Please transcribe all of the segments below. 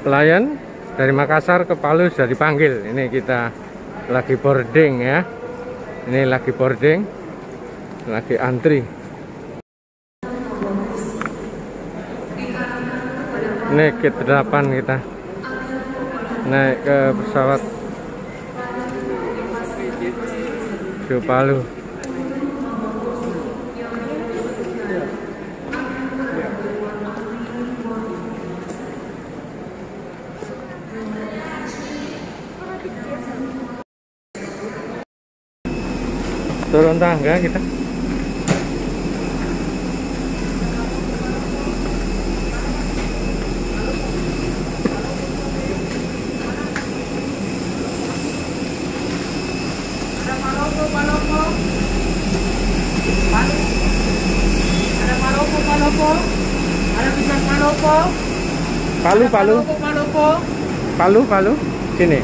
Pelayan dari Makassar ke Palu sudah dipanggil. Ini kita lagi boarding ya. Ini lagi boarding, lagi antri. Ini gate 8 kita naik ke pesawat ke Palu. Turun tangga kita. Palu, sini.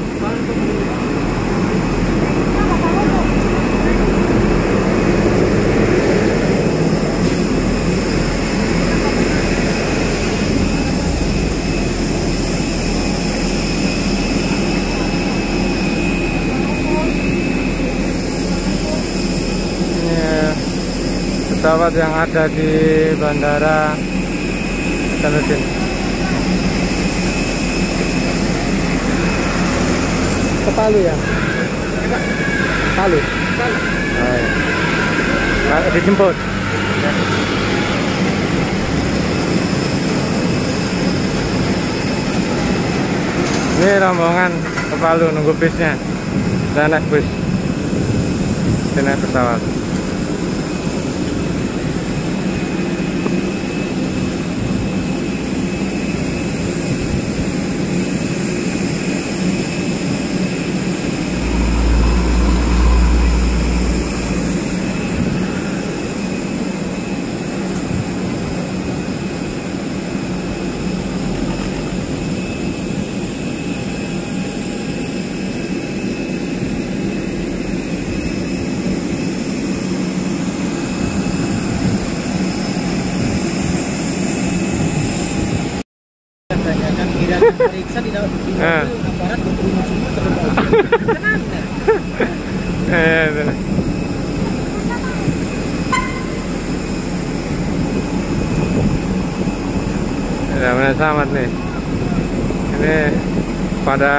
Pesawat yang ada di Bandara Hasanuddin. Ke Palu ya? Palu. Oh, ya. Dijemput. Ini rombongan ke Palu nunggu bisnya. Saya naik bus. Saya naik pesawat. Periksa di mobil aparat berkerumun semua Udah selamat nih. Ini pada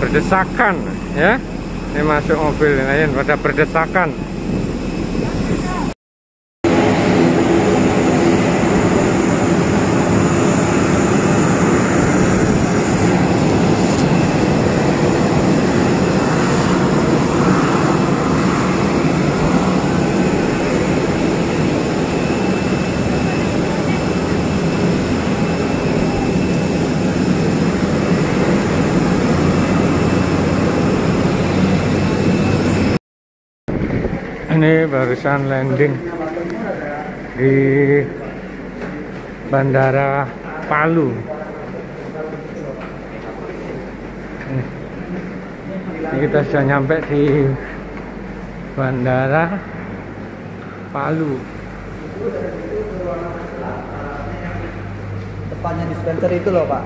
berdesakan ya. Ini masuk mobil lain pada berdesakan. Ini barusan landing di Bandara Palu. Ini kita sudah nyampe di Bandara Palu. Depannya dispenser itu loh Pak.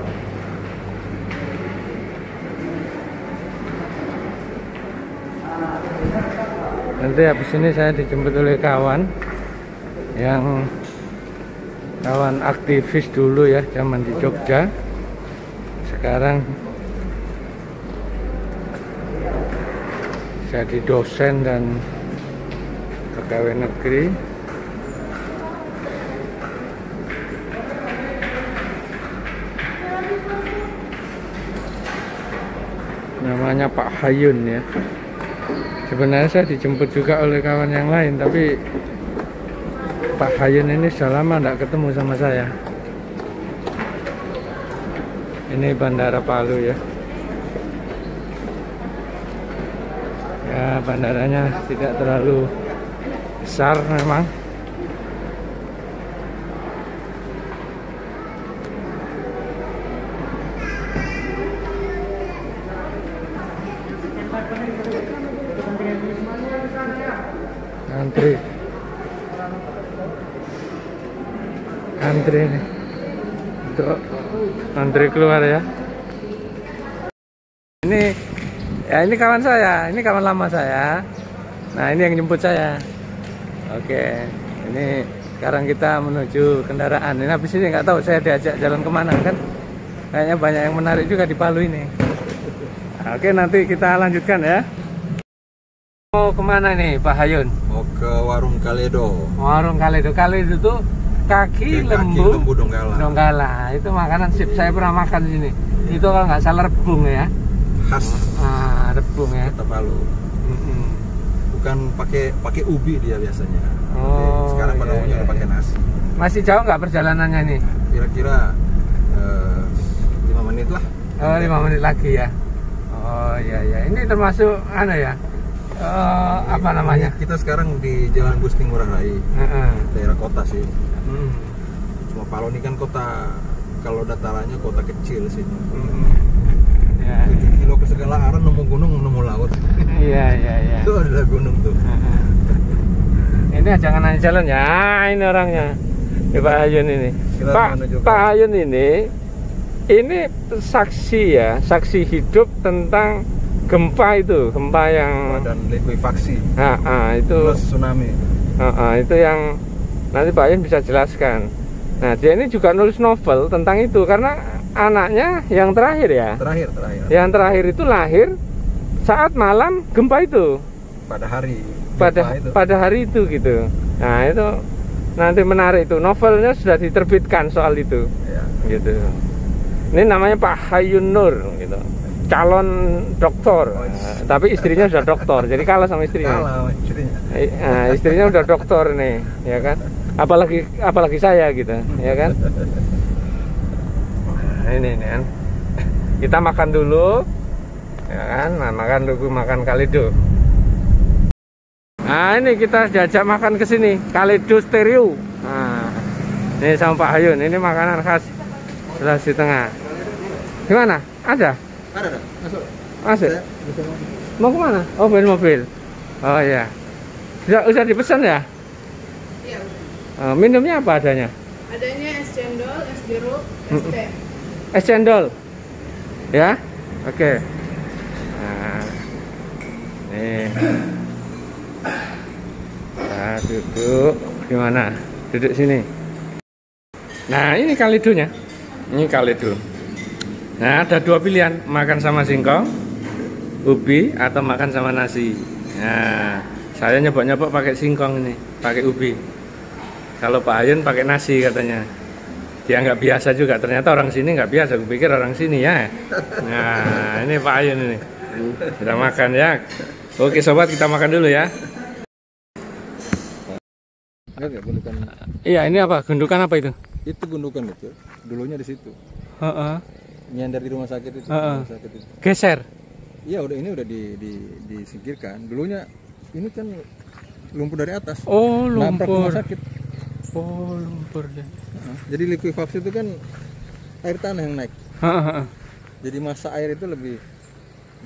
Nanti habis ini saya dijemput oleh kawan yang kawan aktivis dulu ya, zaman di Jogja. Sekarang jadi dosen dan pegawai negeri. Namanya Pak Hayun ya. Sebenarnya saya dijemput juga oleh kawan yang lain, tapi Pak Hayun ini sudah lama tidak ketemu sama saya. Ini Bandara Palu ya. Ya, bandaranya tidak terlalu besar memang. Antri nih Tuh, antri keluar ya. Ini kawan saya, ini kawan lama saya. Nah, ini yang jemput saya. Oke, ini sekarang kita menuju kendaraan. Ini habis ini nggak tahu saya diajak jalan kemana kan? Kayaknya banyak yang menarik juga di Palu ini. Oke, nanti kita lanjutkan ya. Mau kemana nih Pak Hayun? Mau ke warung Kaledo. Warung Kaledo. Kaledo itu kaki lembu Donggala. Donggala. Itu makanan sip, saya pernah makan di sini. Itu kalau nggak salah rebung ya. Khas Rebung ya. Kota Palu. Bukan pakai ubi dia biasanya. Oh, sekarang pada umumnya pakai nasi. Masih jauh nggak perjalanannya nih? Kira-kira 5 menit lah. Oh, 5 menit lagi ya. Oh iya. Ini termasuk ya? Apa namanya? Kita sekarang di Jalan Gusti Ngurah Rai. Daerah kota sih. Cuma Palu ini kan kota, kalau datarannya kota kecil sih. 7 kilo ke segala arah, nemu gunung, nemu laut. Iya. Itu adalah gunung tuh. Ini jangan nanya jalan ya. Ini orangnya. Ini Pak Hayun ini. Pak Hayun ini saksi ya, saksi hidup tentang gempa yang dan likuifaksi. Itu plus tsunami. Itu yang nanti Pak Hayun bisa jelaskan. Nah, dia ini juga nulis novel tentang itu karena anaknya yang terakhir ya. Terakhir. Yang terakhir itu lahir saat malam gempa itu. Pada hari itu gitu. Nah, itu nanti menarik itu. Novelnya sudah diterbitkan soal itu. Ya. Gitu. Ini namanya Pak Hayun Nur gitu. Calon doktor. Tapi istrinya sudah doktor. Jadi kalah sama istrinya. Istrinya udah doktor nih, ya kan? Apalagi saya gitu, ya kan? Nah, ini kan. Kita makan dulu. Ya kan? Nah, makan Kaledo. Nah, ini kita diajak makan ke sini, Kaledo Stereo. Nah, ini sama Pak Hayun, ini makanan khas Sulawesi Tengah. Gimana? Ada? Ada. Masuk. Mau kemana? Oh, mobil. Oh iya. Bisa dipesan ya? Iya. Minumnya apa adanya? Adanya es cendol, es jeruk, es teh. Es cendol. Ya? Oke. Nah, nih. Nah, duduk. Gimana? Duduk sini. Nah, ini Kaledonya. Ini Kaledo. Nah, ada 2 pilihan, makan sama singkong, ubi, atau makan sama nasi. Nah, saya nyebok pakai singkong ini, pakai ubi. Kalau Pak Hayun pakai nasi katanya. Dia nggak biasa juga, ternyata orang sini nggak biasa. Aku pikir orang sini ya. Nah, ini Pak Hayun ini. Sudah makan ya. Oke sobat, kita makan dulu ya. Iya, ini apa? Gundukan apa itu? Itu gundukan itu. Dulunya di situ. Nyandar di rumah sakit itu. Geser. Iya, ini udah disingkirkan. Dulunya ini kan lumpur dari atas. Oh, Nabrak lumpur. rumah sakit. Oh, lumpur ya. Jadi likuifaksi itu kan air tanah yang naik. Jadi massa air itu lebih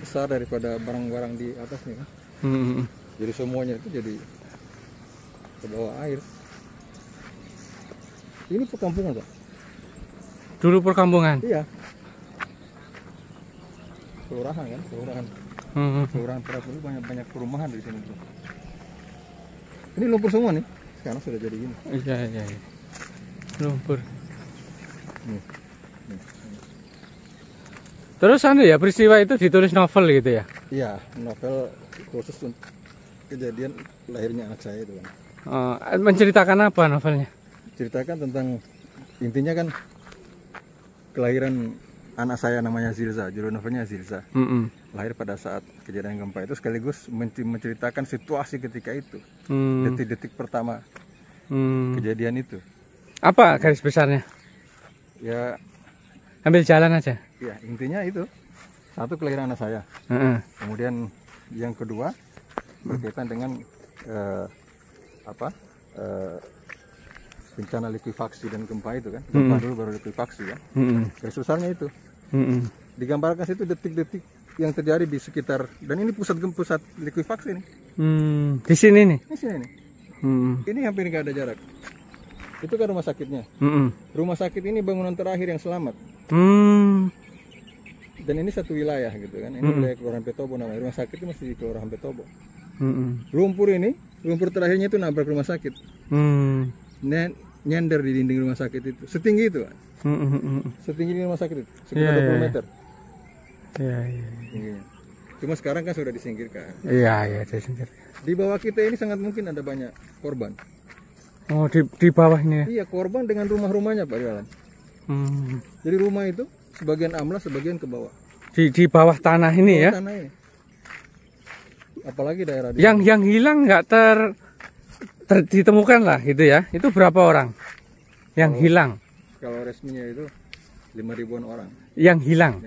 besar daripada barang-barang di atasnya. Jadi semuanya itu jadi ke bawah air. Ini perkampungan, Pak. Dulu perkampungan. Iya. Kelurahan kan, kelurahan Prabu banyak perumahan di sini. Ini lumpur semua nih. Sekarang sudah jadi gini. Iya. Lumpur. Terus ya peristiwa itu ditulis novel gitu ya? Iya, novel khusus untuk kejadian lahirnya anak saya itu kan. Menceritakan apa novelnya? Ceritakan tentang, intinya kan kelahiran anak saya namanya Zilza, judul novelnya Zilza. Lahir pada saat kejadian gempa itu, sekaligus menceritakan situasi ketika itu, detik-detik pertama kejadian itu. Apa garis besarnya? Ya, ambil jalan aja. Ya, intinya itu satu, kelahiran anak saya. Kemudian yang kedua berkaitan dengan bencana likuifaksi dan gempa itu kan. Gempa dulu baru likuifaksi kan. Garis besarnya itu. Digambarkan situ detik-detik yang terjadi di sekitar, dan ini pusat likuifaksi ini. Di sini nih. Di sini nih. Ini hampir nggak ada jarak. Itu kan rumah sakitnya. Rumah sakit ini bangunan terakhir yang selamat. Dan ini satu wilayah gitu kan. Ini wilayah Kelurahan Petobo namanya. Rumah sakit itu masih di Kelurahan Petobo. Lumpur terakhirnya itu nabrak rumah sakit. Nyender di dinding rumah sakit itu. Setinggi itu kan. Setinggi di rumah sakit itu. Sekitar 20 meter. Iya. Cuma sekarang kan sudah disingkirkan. Iya, disingkirkan. Di bawah kita ini sangat mungkin ada banyak korban. Oh, di bawahnya. Iya, korban dengan rumah-rumahnya Pak Jalan. Jadi rumah itu sebagian amblas, sebagian ke bawah. Di bawah tanah ini ya. Tanah ini. Apalagi daerah yang hilang nggak ditemukan lah gitu ya. Itu berapa orang yang hilang? Kalau resminya itu 5.000-an orang. Yang hilang.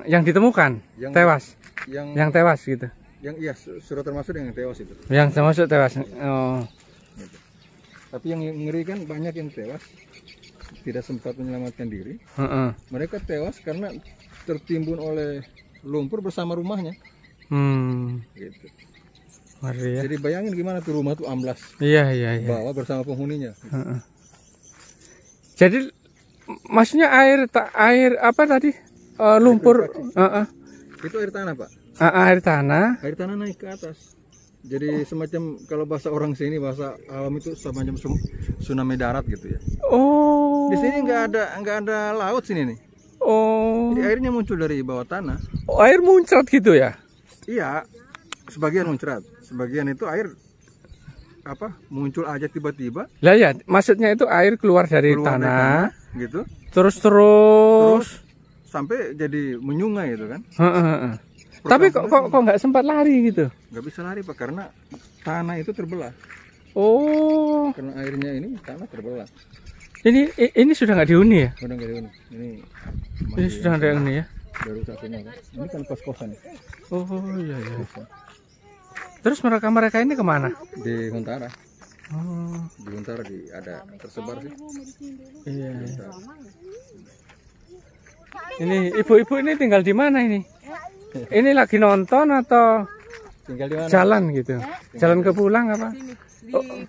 Yang ditemukan tewas. Yang tewas gitu. Yang sudah termasuk yang tewas itu. Yang termasuk tewas. Oh. Gitu. Tapi yang mengerikan banyak yang tewas tidak sempat menyelamatkan diri. Mereka tewas karena tertimbun oleh lumpur bersama rumahnya. Gitu. Ngeri ya. Jadi bayangin gimana tuh rumah tuh amblas. Iya. Bawa bersama penghuninya. Jadi maksudnya air apa tadi? Lumpur. Itu air tanah Pak. Air tanah. Air tanah naik ke atas. Jadi semacam kalau bahasa orang sini, bahasa awam itu semacam tsunami darat gitu ya. Oh. Di sini nggak ada laut sini nih. Oh. Jadi airnya muncul dari bawah tanah. Oh, air muncrat gitu ya? Iya. Sebagian muncrat, sebagian itu air muncul aja tiba-tiba. Lah ya, maksudnya itu air keluar dari tanah gitu. Terus sampai jadi menyungai itu kan. Tapi kok nggak sempat lari gitu? Nggak bisa lari Pak, karena tanah itu terbelah. Oh. Karena airnya ini tanah terbelah. Ini sudah nggak dihuni ya? Sudah nggak dihuni. Ini sudah nggak dihuni ya? Baru satunya kan. Ini kan kos-kosan. Oh iya. Terus mereka ini kemana? Di Huntara. Oh. Di Huntara ada tersebar sih. Iya. Ini ibu-ibu ini tinggal di mana ini? Ini lagi nonton atau tinggal di mana? Jalan gitu? Jalan ke pulang apa? Sini.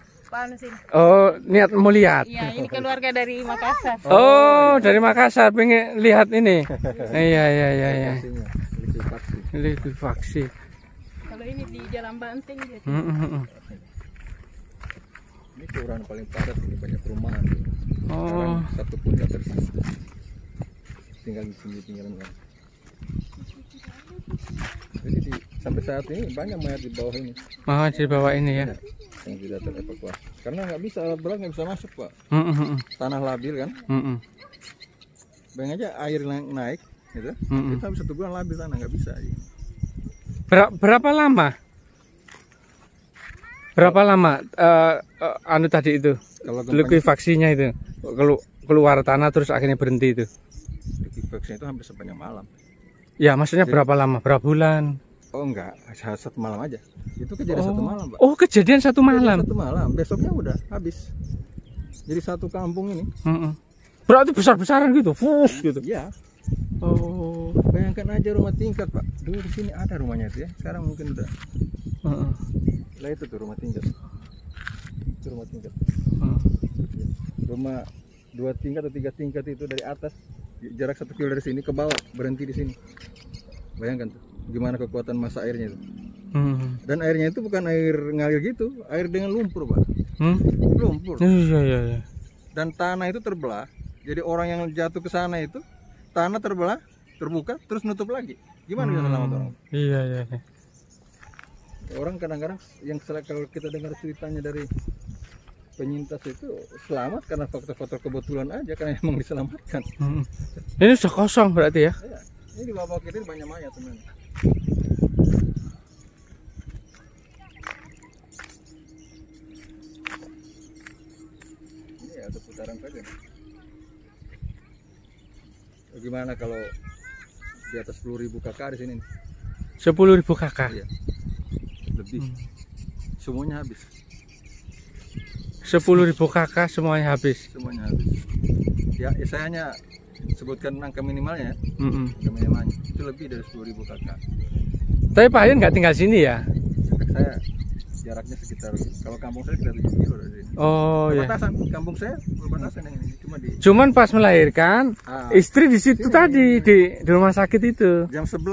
Oh, niat mau lihat? Iya, ini keluarga dari Makassar. Oh, dari Makassar pengen lihat ini. Iya. Likuifaksi. Kalau ini di Jalan Banteng gitu. Ini kelurahan paling padat, ini banyak perumahan. Oh. Satu pun nggak tersisa. Tinggal di sini tinggalan kan. Jadi sampai saat ini banyak mayat di bawah ini. Di bawah ini ya. Yang tidak terevakuasi. Karena nggak bisa, alat berat nggak bisa masuk Pak. Tanah labil kan. Bayangin aja air naik gitu. Kita habis 1 bulan labil tanah, nggak bisa. Berapa lama? Anu tadi itu? Likuifaksinya itu keluar tanah terus akhirnya berhenti itu. Likuifaksinya itu hampir sepanjang malam. Ya, maksudnya berapa lama? Berapa bulan? Oh enggak, 1 malam aja. Itu kejadian 1 malam, Pak. Oh, kejadian 1 malam. 1 malam, besoknya udah habis. Jadi satu kampung ini. Berarti besar-besaran gitu, gitu. Iya. Oh, bayangkan aja rumah tingkat, Pak. Dulu di sini ada rumahnya itu ya. Sekarang mungkin udah. Lah itu tuh rumah tingkat. Itu rumah tingkat. Rumah 2 tingkat atau 3 tingkat itu dari atas, jarak 1 kilo dari sini ke bawah, berhenti di sini. Bayangkan tuh, gimana kekuatan massa airnya itu. Dan airnya itu bukan air ngalir gitu, air dengan lumpur, Pak. Lumpur. Iya. Dan tanah itu terbelah. Jadi orang yang jatuh ke sana itu tanah terbelah, terbuka, terus nutup lagi. Gimana bisa selamat orang? Iya. Orang kadang-kadang yang kalau kita dengar ceritanya dari penyintas itu selamat karena faktor-faktor kebetulan aja, karena emang diselamatkan. Ini sudah kosong berarti ya? Iya. Ini di bawah kita ini banyak mayat teman. Ini ada putaran saja. Bagaimana kalau di atas 10.000 KK di sini? 10.000 KK? Iya. Lebih. Semuanya habis. 10.000 KK semuanya habis? Semuanya habis. Ya, saya hanya sebutkan angka minimalnya. Angka minimalnya itu lebih dari 10.000 KK. Tapi Pak Ayun nggak tinggal sini ya? Saya jaraknya sekitar, kalau kampung saya sekitar 7 kilo dari sini. Oh ya. Perbatasan, kampung saya perbatasan yang ini, cuma di Cuman pas melahirkan, istri di situ Sini. tadi di rumah sakit itu. jam 11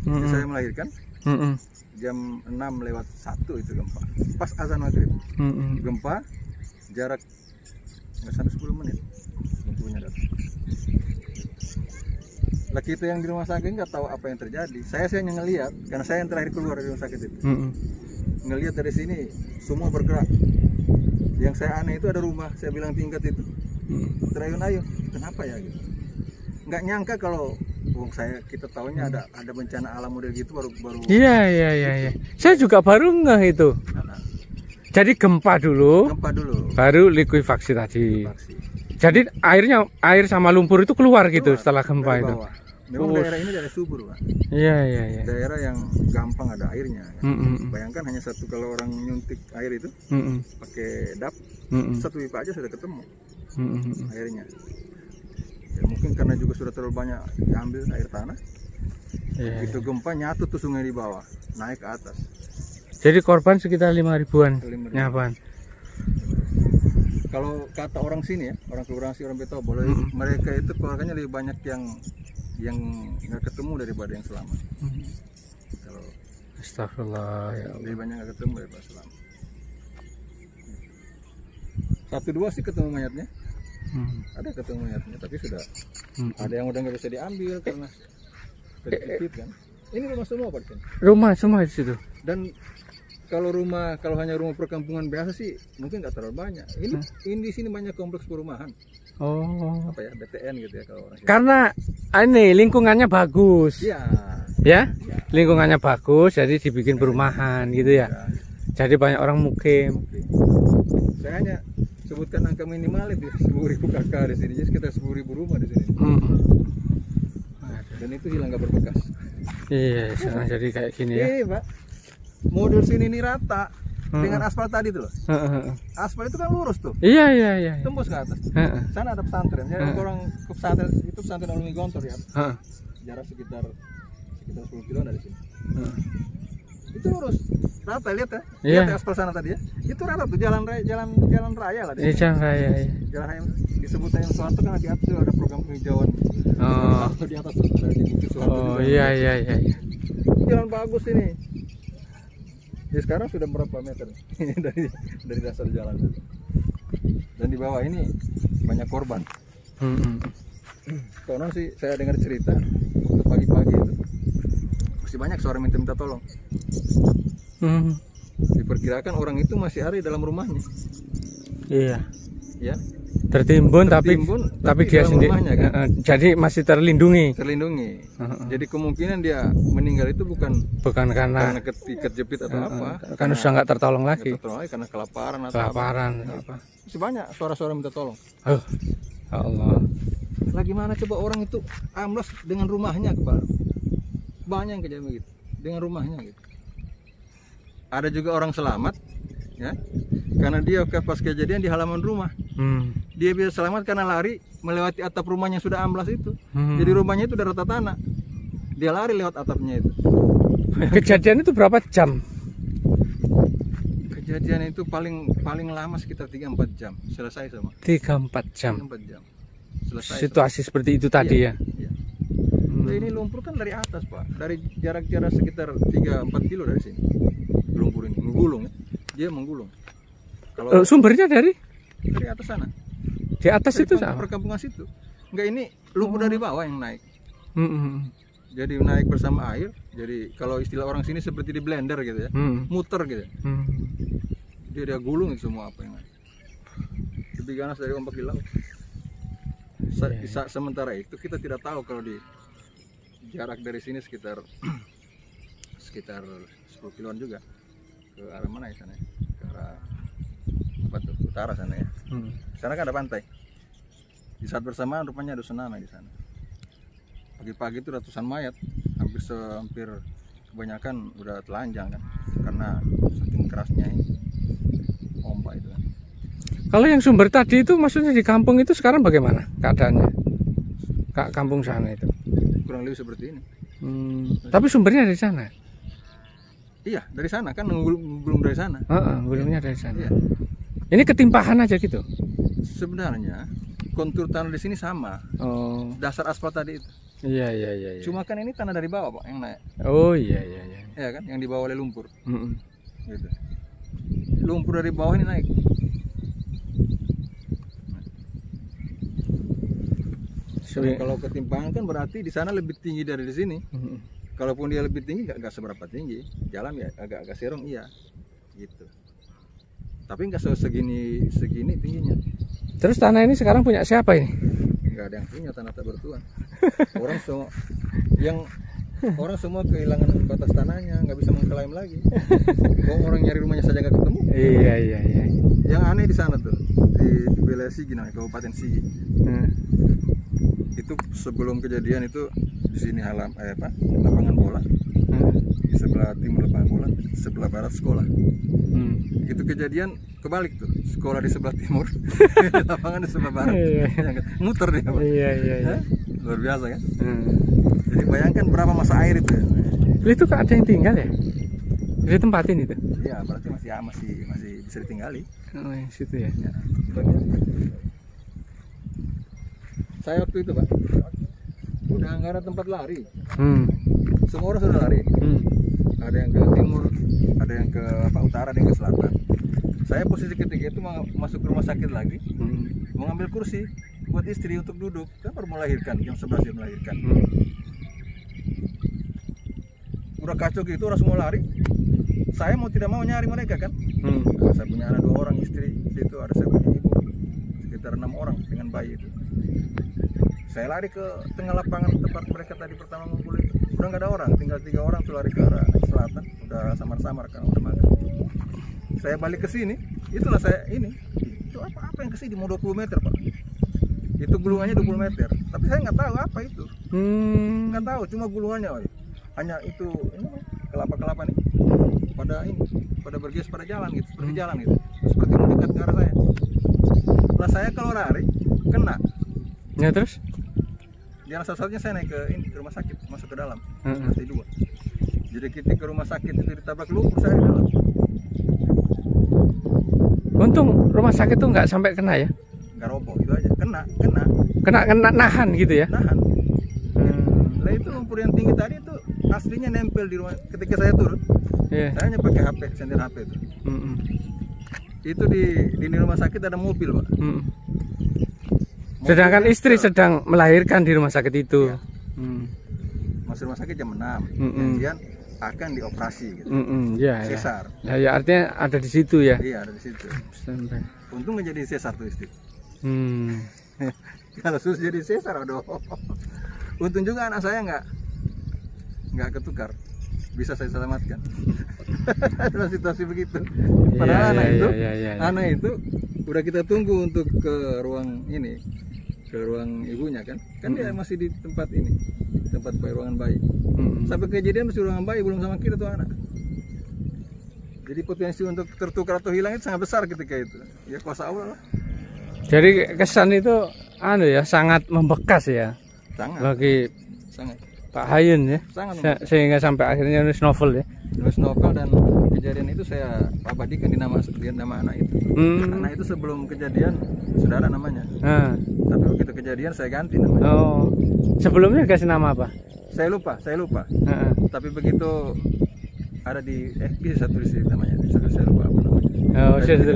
istri saya melahirkan, Mm-mm. jam 6:01 itu gempa. Pas azan maghrib. Mm-mm. Gempa jarak nggak sampai 10 menit gempunya datang. Lah kita yang di rumah sakit nggak tahu apa yang terjadi. Saya hanya ngelihat, karena saya yang terakhir keluar dari rumah sakit itu. Mm-mm. Ngelihat dari sini semua bergerak. Yang saya aneh itu ada rumah, saya bilang tingkat itu terayun-ayun. Kenapa ya gitu? Nggak nyangka kalau kita tahunya ada bencana alam model gitu baru. Iya. Saya juga baru ngeh itu. Nah, Jadi gempa dulu, gempa dulu. baru likuifaksi tadi. Vaksi. Jadi air sama lumpur itu keluar gitu setelah gempa Dari itu. bawah. Memang daerah ini daerah subur, Pak. Iya. Daerah yang gampang ada airnya. Mm-mm. Bayangkan hanya satu, kalau orang nyuntik air itu Mm-mm. pakai dap, Mm-mm. satu pipa aja sudah ketemu Mm-mm. airnya. Ya, mungkin karena juga sudah terlalu banyak diambil air tanah. Iya. Itu gempa nyatu tuh sungai di bawah, naik ke atas. Jadi korban sekitar 5.000-an 5.000. nyapan. Kalau kata orang sini ya, orang kelurahan sih, orang Betobo, mereka itu keluarganya lebih banyak yang nggak ketemu daripada yang selamat. Kalau Astagfirullah ya Allah. lebih banyak nggak ketemu daripada selamat. 1-2 sih ketemu mayatnya, ada ketemu mayatnya, tapi sudah ada yang udah nggak bisa diambil karena kejepit kan. Ini rumah semua Pak di sini. Rumah semua di situ. Dan kalau hanya rumah perkampungan biasa sih mungkin nggak terlalu banyak. Ini di sini banyak kompleks perumahan. Oh. Apa ya, BTN gitu ya kalau orang sini. Karena ini lingkungannya bagus. Iya. Ya? Lingkungannya bagus jadi dibikin perumahan gitu ya. Jadi banyak orang mukim. Saya hanya sebutkan angka minimal itu 10.000 KK di sini, jadi sekitar 10.000 rumah di sini. Dan itu hilang nggak berbekas. Iya, sekarang jadi kayak gini ya. Iya, Pak. Model sini ini rata dengan aspal tadi tuh loh. Aspal itu kan lurus tuh, Iya. tembus ke atas. Sana ada pesantren. Jadi orang ke pesantren itu pesantren Alumni Gontor ya. Jarak sekitar 10 kilo dari sini. Itu lurus, rata, lihat ya. Iya. Lihat aspal sana tadi ya. Itu rata tuh jalan raya lah. Ini jalan raya ya. Jalan raya disebut yang Soeharto karena di atas ada program penghijauan. Oh. Di atas tuh ada di Bukit Soeharto. Oh juga. iya. Jalan bagus ini. Ya sekarang sudah berapa meter dari dasar jalan. Dan di bawah ini banyak korban. Konon sih saya dengar cerita waktu pagi-pagi itu masih banyak suara minta tolong. Diperkirakan orang itu masih ada di dalam rumahnya. Iya. Ya. Tertimbun tapi dia dalam sendiri. rumahnya, kan? Jadi masih terlindungi. Terlindungi. Jadi kemungkinan dia meninggal itu bukan karena kejepit atau apa. Kan sudah nggak tertolong lagi. Tertolong lagi karena kelaparan atau apa. Masih banyak suara-suara minta tolong. Oh, ya Allah. Lah gimana coba orang itu amblas dengan rumahnya, kepala. Banyak yang kejadian begitu dengan rumahnya gitu. Ada juga orang selamat ya. Karena dia pas kejadian di halaman rumah. Dia bisa selamat karena lari melewati atap rumahnya yang sudah amblas itu. Jadi rumahnya itu udah rata tanah. Dia lari lewat atapnya itu. Kejadian itu berapa jam? Kejadian itu paling lama sekitar 3-4 jam. Selesai sama. 3-4 jam. 3-4 jam. Selesai. Situasi seperti itu tadi ya. Iya. Ini lumpur kan dari atas, Pak. Dari jarak sekitar 3-4 kilo dari sini. Lumpur ini menggulung ya. Dia menggulung. Kalau sumbernya dari atas sana. Di atas dari itu sama. Perkampungan situ. Enggak, ini lumpur dari bawah yang naik. Jadi naik bersama air. Jadi kalau istilah orang sini seperti di blender gitu ya. Muter gitu. Dia gulung semua apa yang naik. Lebih ganas dari ombak di laut. Sementara itu kita tidak tahu kalau di jarak dari sini sekitar 10 kiloan juga ke arah mana ya sana, ke arah apa tuh, utara sana ya. Sana kan ada pantai. Di saat bersamaan rupanya ada tsunami di sana. Pagi-pagi itu ratusan mayat, hampir kebanyakan udah telanjang kan, karena saking kerasnya ini ombak itu kan. Kalau yang sumber tadi itu maksudnya di kampung itu sekarang bagaimana keadaannya? Kampung sana itu kurang lebih seperti ini. Tapi sumbernya dari sana. Iya, dari sana kan belum dari sana. Belumnya dari sana. Iya. Ini ketimpahan aja gitu. Sebenarnya kontur tanah di sini sama. Oh. Dasar aspal tadi itu. Iya. Cuma kan ini tanah dari bawah, Pak, yang naik. Oh iya. Iya kan, yang dibawa oleh lumpur. Mm-mm. Gitu. Lumpur dari bawah ini naik. Jadi kalau ketimpangan kan berarti di sana lebih tinggi dari di sini. Kalaupun dia lebih tinggi nggak seberapa tinggi, jalan ya agak serong iya, gitu. Tapi nggak segini tingginya. Terus tanah ini sekarang punya siapa ini? Nggak ada yang punya tanah tak bertuan. Orang semua kehilangan batas tanahnya, nggak bisa mengklaim lagi. Orang nyari rumahnya saja nggak ketemu. Iya. Yang aneh di sana tuh di wilayah Sigi, namanya Kabupaten Sigi. Itu sebelum kejadian itu di sini lapangan bola. Di sebelah timur lapangan bola, sebelah barat sekolah. Itu kejadian kebalik tuh, sekolah di sebelah timur, lapangan di sebelah barat. Muter dia, Pak. Iya. Luar biasa kan? Jadi bayangkan berapa masa air itu ya. Itu kok ada yang tinggal ya? Di tempatin itu? Iya, berarti masih bisa ditinggali. Oh, yang situ ya? Ya. Saya waktu itu, Pak, udah nggak ada tempat lari. Semua orang sudah lari. Ada yang ke timur, ada yang ke utara, ada yang ke selatan. Saya posisi ketika itu masuk ke rumah sakit lagi, mau ngambil kursi buat istri untuk duduk. Saya baru melahirkan, jam 11 dia melahirkan. Udah kacau gitu, orang semua lari. Saya mau tidak mau nyari mereka kan. Nah, saya punya anak 2 orang, istri situ ada saya punya ibu, sekitar 6 orang dengan bayi itu. Saya lari ke tengah lapangan tempat mereka tadi pertama ngumpul itu. Udah nggak ada orang, tinggal 3 orang tuh lari ke arah selatan. Udah samar-samar kan, udah makan. Saya balik ke sini, itulah saya ini. Itu apa yang ke sini mau 20 meter, Pak. Itu gulungannya 20 meter. Tapi saya nggak tahu apa itu. Nggak tahu, cuma gulungannya, hanya itu kelapa-kelapa nih. Pada bergeser pada jalan gitu, seperti jalan gitu. Seperti mau dekat ke arah saya. Setelah saya kalau lari kena. Ya terus? Jalan satu-satunya saya naik ke rumah sakit, masuk ke dalam. Seperti 2. Jadi kita ke rumah sakit itu ditabrak lumpur, saya di dalam. Untung rumah sakit tuh nggak sampai kena ya? Nggak roboh itu aja, kena Nahan gitu ya? Nahan. Lah itu lumpur yang tinggi tadi itu aslinya nempel di rumah. Ketika saya turun, saya hanya pakai HP, senter HP itu. Itu di rumah sakit ada mobil, Pak. Sedangkan istri sedang melahirkan di rumah sakit itu. Ya. Masuk rumah sakit jam 6. Kemudian akan dioperasi gitu. Sesar. Ya artinya ada di situ ya? Iya, ada di situ. Untung nggak jadi sesar tuh istri. Kalau sus jadi sesar, aduh. Untung juga anak saya nggak ketukar. Bisa saya selamatkan. Dalam situasi begitu. Padahal anak itu udah kita tunggu untuk ke ruang ini, ke ruang ibunya kan dia masih di tempat ini, tempat ruangan bayi. Sampai kejadian masih ruangan bayi, belum sama kita tuh anak. Jadi potensi untuk tertukar atau hilang itu sangat besar ketika itu. Ya kuasa Allah lah. Jadi kesan itu sangat membekas ya. Bagi Pak Hayun ya. Sehingga sampai akhirnya nulis novel ya. Nulis novel, dan kejadian itu saya abadikan di nama anak itu. Anak itu sebelum kejadian sudah ada namanya. Tapi begitu kejadian saya ganti namanya. Oh. Sebelumnya kasih nama apa? Saya lupa. Tapi begitu ada di bisa saya tulis namanya. Saya lupa apa namanya.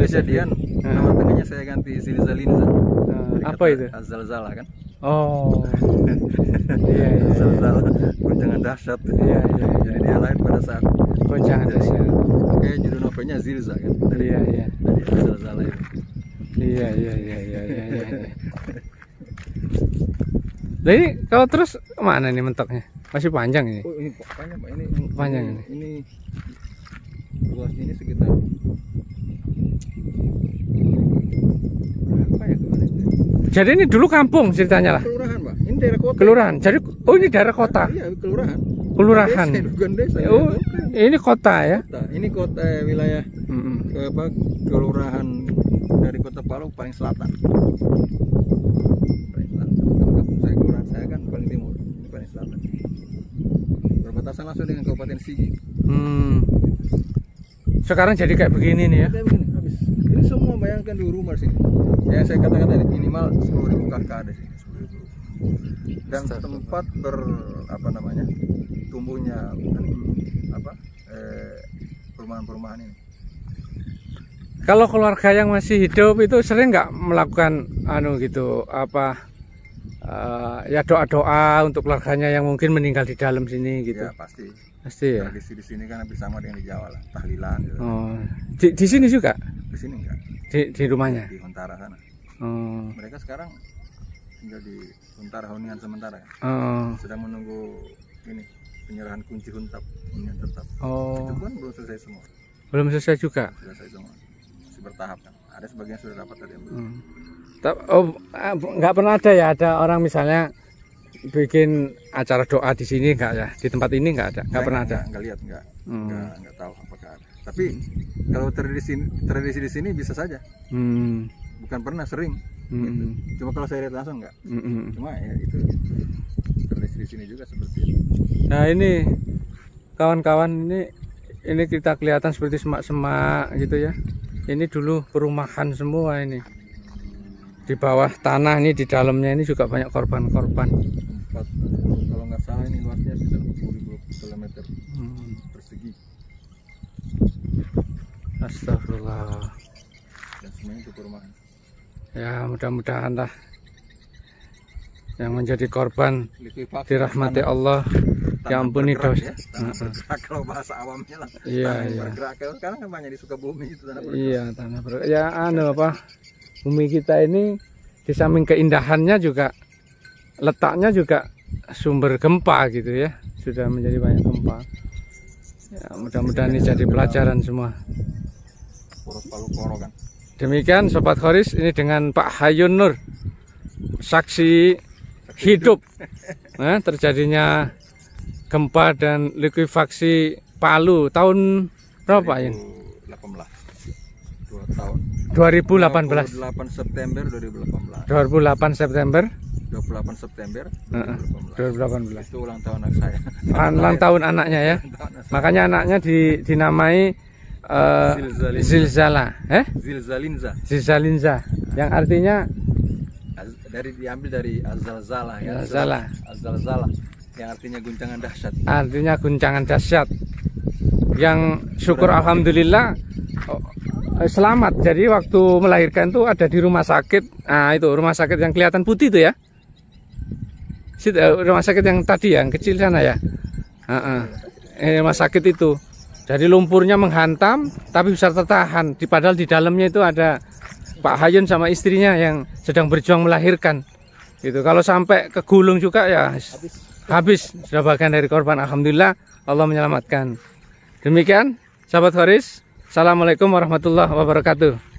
Kejadian nama tengahnya saya ganti Zilzalinza. Apa itu? Azalzala kan? Oh. Iya. Zalzala, goncangan dahsyat. Iya. Jadi dia lahir pada saat goncangan dahsyat. Kayak judul novelnya Zilza kan? Iya. Dari Zalzala itu. Iya. Nah ini kalau terus mana nih mentoknya? Masih panjang ini? Oh ini panjang, Pak. Ini panjang ini. Ini luas ini sekitar apa ya kemarin? Jadi ini dulu kampung ceritanya lah. Kelurahan, Pak. Ini daerah kota. Kelurahan. Jadi ini daerah kota. Iya, kelurahan. Kelurahan. Bukan desa. Oh, ini kota ya? Ini kota wilayah kelurahan dari Kota Palu paling selatan. Saya kelurahan saya kan paling timur, ini paling selatan. Berbatasan langsung dengan Kabupaten Sigi. sekarang jadi kayak begini nih ya. Kayak begini, habis. Ini semua bayangkan dulu rumah sini. Ya saya katakan tadi minimal 10.000 kakak ada sini, 10.000. Dan tempat tumbuhnya perumahan-perumahan ini. Kalau keluarga yang masih hidup itu sering nggak melakukan ya doa-doa untuk keluarganya yang mungkin meninggal di dalam sini gitu? Ya pasti. Pasti ya. Tradisi di sini kan hampir sama dengan di Jawa lah, tahlilan. Gitu. Oh, di sini juga? Di sini enggak. Di rumahnya? Di Huntara sana. Oh. Mereka sekarang tinggal di Huntara hunian sementara. Oh. Sedang menunggu ini penyerahan kunci huntap hunian tetap. Oh. Itu pun belum selesai semua. Belum selesai juga? Selesai semua. Masih bertahap kan. Ada sebagian sudah dapat, ada yang belum. Nggak pernah ada ya, ada orang misalnya bikin acara doa di sini nggak ya? Di tempat ini nggak ada? Nggak pernah ada? Nggak lihat, nggak tahu apakah ada. Tapi kalau tradisi di sini bisa saja. Bukan pernah, sering. Gitu. Cuma kalau saya lihat langsung nggak. Cuma ya itu tradisi di sini juga seperti itu. Nah ini kawan-kawan, ini kita kelihatan seperti semak-semak gitu ya. Ini dulu perumahan semua ini. Di bawah tanah ini, di dalamnya ini juga banyak korban-korban. 40, kalau nggak salah ini luasnya sekitar 40.000 km persegi. Astagfirullah. Dan semuanya itu perumahan. Ya mudah-mudahan lah yang menjadi korban dirahmati Allah, ya ampuni dosa. Kalau bahasa awamnya lah. Iya. Bergerak. Sekarang kan banyak di Sukabumi itu tanah bergerak. Iya, tanah bergerak. Ya bumi kita ini di samping keindahannya juga letaknya juga sumber gempa gitu ya, sudah menjadi banyak gempa. Ya, mudah-mudahan ini jadi pelajaran semua. Palu-Koro kan. Demikian Sobat Khoris, ini dengan Pak Hayun Nur, saksi hidup terjadinya gempa dan likuifaksi Palu tahun berapa ya? 2 tahun. 2018. 28 September 2018. 28 September 28 September 2018. Itu ulang tahun anak saya. Ulang tahun anaknya ya. Makanya anaknya dinamai Zilzala. Zilzalinza. Yang artinya diambil dari Azalzala ya. Azalzala yang artinya guncangan dahsyat. Artinya guncangan dahsyat. Yang syukur alhamdulillah selamat. Jadi waktu melahirkan tuh ada di rumah sakit. Nah itu rumah sakit yang kelihatan putih itu ya. Rumah sakit yang tadi yang kecil sana ya. Rumah sakit itu. Jadi lumpurnya menghantam tapi bisa tertahan. Padahal di dalamnya itu ada Pak Hayun sama istrinya yang sedang berjuang melahirkan. Gitu. Kalau sampai kegulung juga ya habis. Sudah bagian dari korban. Alhamdulillah Allah menyelamatkan. Demikian sahabat Khoris. Assalamualaikum warahmatullahi wabarakatuh.